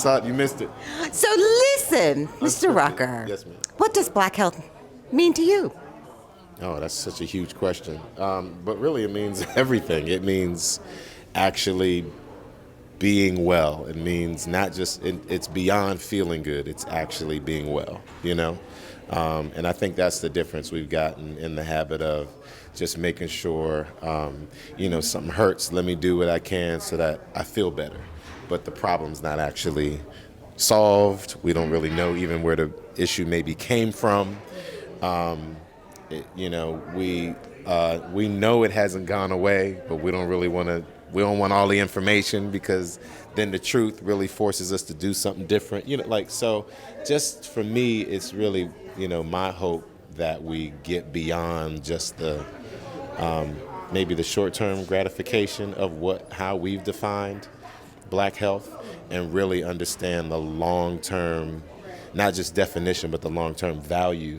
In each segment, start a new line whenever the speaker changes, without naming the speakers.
saw it, you missed it.
So listen, Mr. Rucker.
Yes, ma'am.
What does black health mean to you?
Oh, that's such a huge question. But really, it means everything. It means actually being well. It means not just, it's beyond feeling good. It's actually being well, you know? And I think that's the difference we've gotten in the habit of just making sure, something hurts, let me do what I can so that I feel better. But the problem's not actually solved. We don't really know even where the issue maybe came from. We know it hasn't gone away, but we don't want all the information, because then the truth really forces us to do something different. So just for me, it's really, my hope that we get beyond just the maybe the short-term gratification of how we've defined black health, and really understand the long-term, not just definition, but the long-term value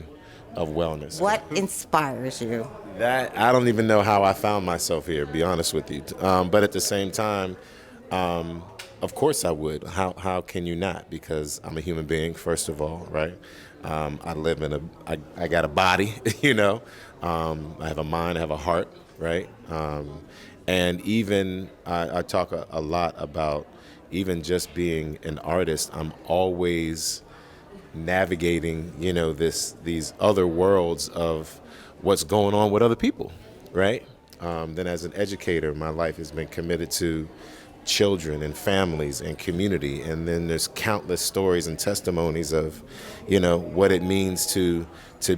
of wellness.
What inspires you?
That I don't even know how I found myself here, to be honest with you. But at the same time, of course I would. How can you not? Because I'm a human being, first of all, right? I live I got a body, I have a mind, I have a heart, right? And even I talk a lot about even just being an artist. I'm always navigating, these other worlds of what's going on with other people, right? Then as an educator, my life has been committed to children and families and community. And then there's countless stories and testimonies of, what it means to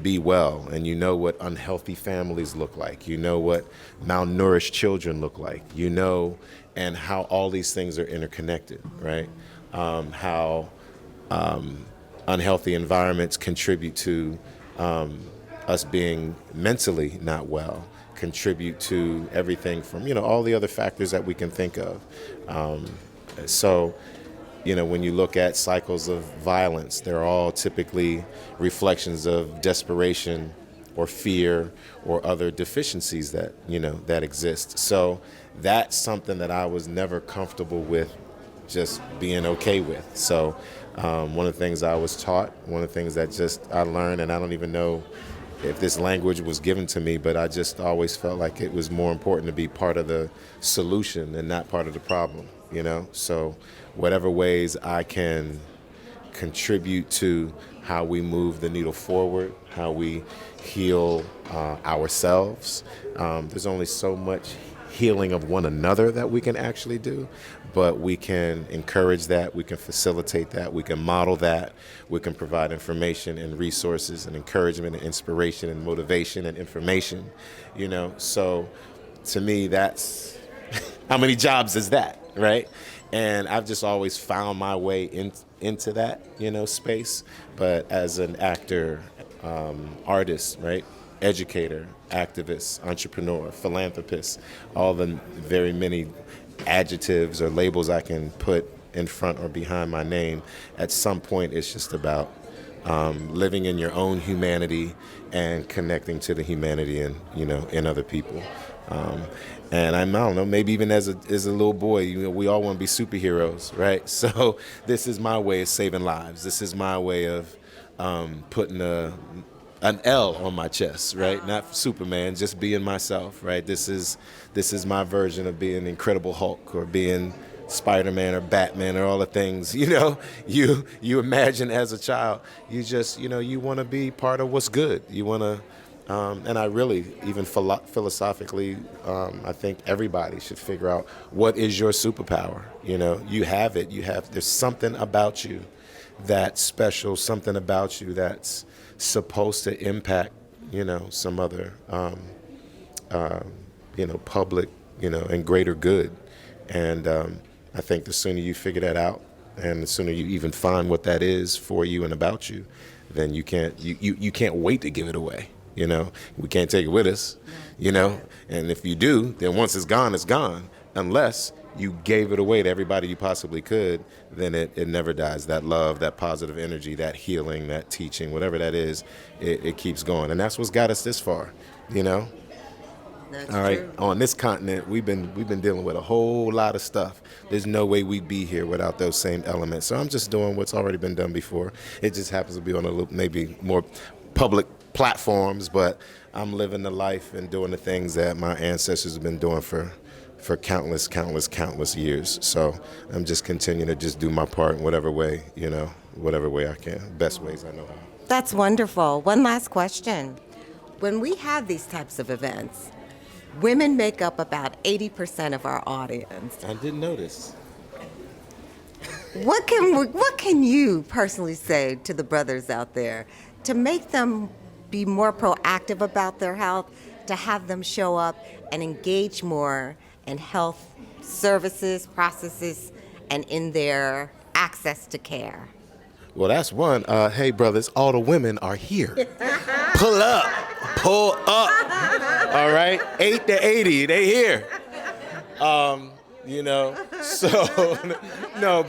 be well. And what unhealthy families look like. What malnourished children look like. And how all these things are interconnected, right? How unhealthy environments contribute to us being mentally not well, contribute to everything from, all the other factors that we can think of. When you look at cycles of violence, they're all typically reflections of desperation or fear or other deficiencies that, that exist. So that's something that I was never comfortable with just being okay with. So one of the things I was taught, one of the things that just I learned, and I don't even know if this language was given to me, but I just always felt like it was more important to be part of the solution and not part of the problem, So whatever ways I can contribute to how we move the needle forward, how we heal ourselves. There's only so much healing of one another that we can actually do, but we can encourage that, we can facilitate that, we can model that, we can provide information and resources and encouragement and inspiration and motivation and information, So to me, that's how many jobs is that, right? And I've just always found my way into that, space. But as an actor, artist, right? Educator, activist, entrepreneur, philanthropist, all the very many adjectives or labels I can put in front or behind my name, at some point it's just about living in your own humanity and connecting to the humanity in other people. And I don't know, maybe even as a little boy, we all want to be superheroes, right? So this is my way of saving lives. This is my way of putting an L on my chest, right? Not Superman, just being myself, right? This is my version of being Incredible Hulk or being Spider-Man or Batman or all the things, you imagine as a child. You just, you want to be part of what's good. You want to, and I really, even philosophically, I think everybody should figure out what is your superpower. You have it. There's something about you that's special, something about you that's supposed to impact, some other, public, and greater good. And I think the sooner you figure that out, and the sooner you even find what that is for you and about you, then you can't wait to give it away. We can't take it with us, and if you do, then once it's gone, unless you gave it away to everybody you possibly could, then it never dies. That love, that positive energy, that healing, that teaching, whatever that is, it keeps going. And that's what's got us this far,
That's
All right,
true.
on this continent, we've been dealing with a whole lot of stuff. There's no way we'd be here without those same elements. So I'm just doing what's already been done before. It just happens to be on a little, maybe more public platforms, but I'm living the life and doing the things that my ancestors have been doing for countless years. So I'm just continuing to just do my part in whatever way, whatever way I can, best ways I know how.
That's wonderful. One last question. When we have these types of events, women make up about 80% of our audience.
I didn't notice.
What can you personally say to the brothers out there to make them be more proactive about their health, to have them show up and engage more in health services, processes, and in their access to care?
Well, that's one. Hey, brothers, all the women are here. Pull up. Pull up. All right? 8 to 80, they here. So no,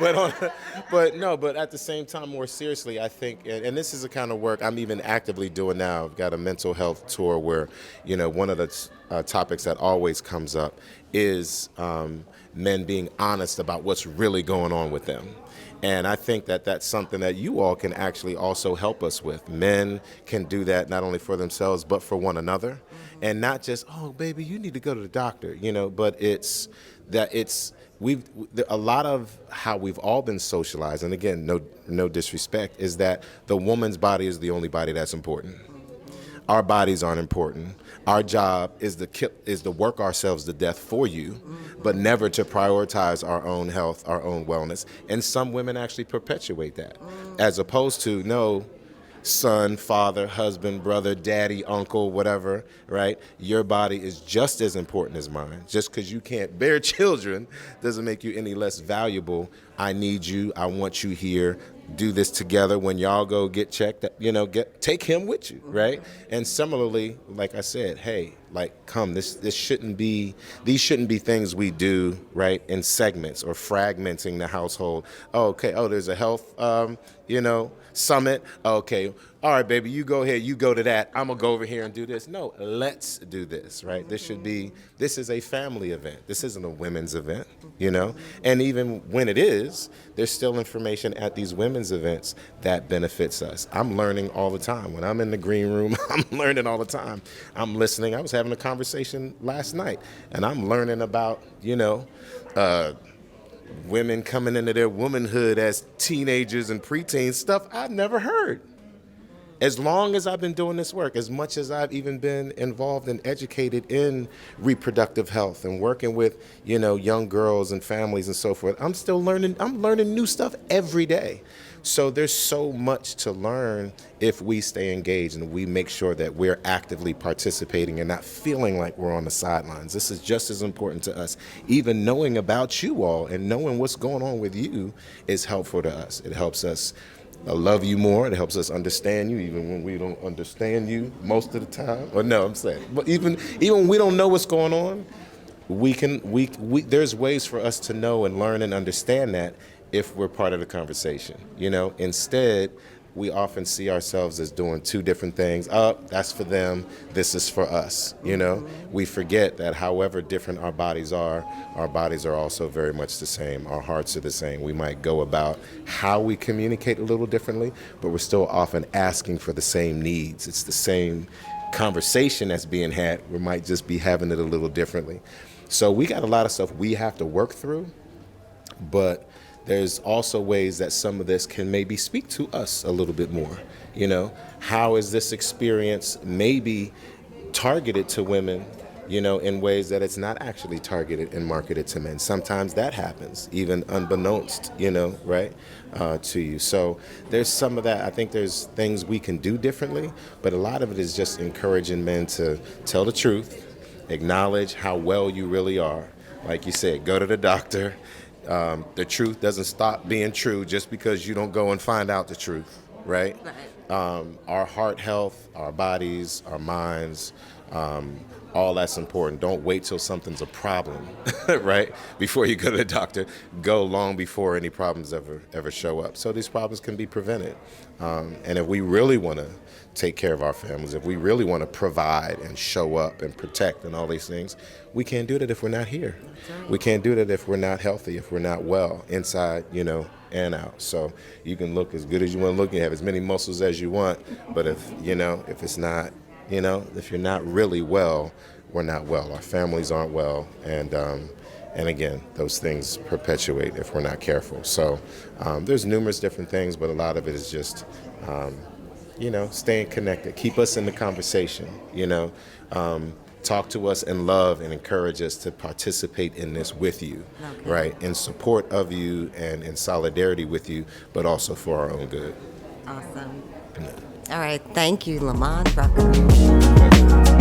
but at the same time, more seriously, I think, and this is the kind of work I'm even actively doing now. I've got a mental health tour where, one of the topics that always comes up is men being honest about what's really going on with them. And I think that that's something that you all can actually also help us with. Men can do that not only for themselves, but for one another. Mm-hmm. And not just, oh, baby, you need to go to the doctor, but it's that a lot of how we've all been socialized, and again, no disrespect, is that the woman's body is the only body that's important. Our bodies aren't important. Our job is to work ourselves to death for you, but never to prioritize our own health, our own wellness. And some women actually perpetuate that, as opposed to, no, son, father, husband, brother, daddy, uncle, whatever, right? Your body is just as important as mine. Just because you can't bear children doesn't make you any less valuable. I need you. I want you here. Do this together. When y'all go get checked, take him with you, right? And similarly, like I said, hey, come. These shouldn't be things we do, right, in segments or fragmenting the household. Oh, okay. Oh, there's a health, summit. Okay. All right, baby, you go ahead. You go to that. I'm gonna go over here and do this. No, let's do this, right? This is a family event. This isn't a women's event, And even when it is, there's still information at these women's events that benefits us. I'm learning all the time. When I'm in the green room, I'm learning all the time. I'm listening. I was having a conversation last night, and I'm learning about, women coming into their womanhood as teenagers and preteens, stuff I've never heard. As long as I've been doing this work, as much as I've even been involved and educated in reproductive health and working with, young girls and families and so forth, I'm still learning. I'm learning new stuff every day. So there's so much to learn if we stay engaged and we make sure that we're actively participating and not feeling like we're on the sidelines. This is just as important to us. Even knowing about you all and knowing what's going on with you is helpful to us. It helps us love you more. It helps us understand you, even when we don't understand you most of the time. Or no, I'm saying, but even when we don't know what's going on, there's ways for us to know and learn and understand that if we're part of the conversation. Instead, we often see ourselves as doing two different things. Oh, that's for them. This is for us. We forget that however different our bodies are also very much the same. Our hearts are the same. We might go about how we communicate a little differently, but we're still often asking for the same needs. It's the same conversation that's being had. We might just be having it a little differently. So we got a lot of stuff we have to work through, but there's also ways that some of this can maybe speak to us a little bit more. How is this experience maybe targeted to women, in ways that it's not actually targeted and marketed to men? Sometimes that happens, even unbeknownst, right, to you. So there's some of that. I think there's things we can do differently, but a lot of it is just encouraging men to tell the truth, acknowledge how well you really are. Like you said, go to the doctor. The truth doesn't stop being true just because you don't go and find out the truth, right? Our heart health, our bodies, our minds, All that's important. Don't wait till something's a problem, right? Before you go to the doctor. Go long before any problems ever show up. So these problems can be prevented. And if we really want to take care of our families, if we really want to provide and show up and protect and all these things, we can't do that if we're not here. Right. We can't do that if we're not healthy, if we're not well, inside, and out. So you can look as good as you want to look, you have as many muscles as you want, but if it's not, if you're not really well, we're not well. Our families aren't well, and again, those things perpetuate if we're not careful. So there's numerous different things, but a lot of it is just, staying connected. Keep us in the conversation. Talk to us and love and encourage us to participate in this with you, okay. Right? In support of you and in solidarity with you, but also for our own good.
Awesome. Yeah. All right. Thank you, Lamman Rucker.